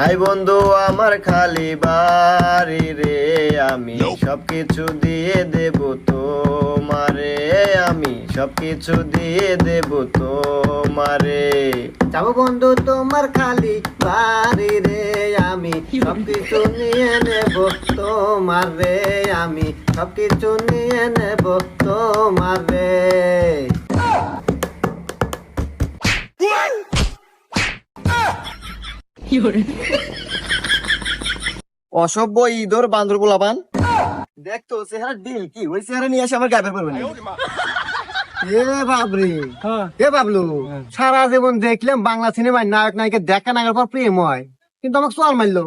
I বন্ধু আমার খালি বাড়ি রে, আমি সবকিছু দিয়ে দেব তোমারে, আমি সবকিছু দিয়ে দেব তোমারে। যাবো বন্ধু তোমার খালি বাড়ি রে, আমি সবকিছু নিয়ে নেব তোমার রে, আমি সবকিছু নিয়ে নেব তোমার রে। অসভ্য ইঁদুর বান্দর পোলাপান, দেখতো চেহারা ডিল কি ওই চেহারা নিয়ে এসে আমার গায়ে পড়বে না। এ বাবরে, এ বাবলু, সারা জীবন দেখলাম বাংলা সিনেমায় নায়ক নায়িকা দেখা নাগার পর প্রেম হয়, কিন্তু আমাকে চল মারলো।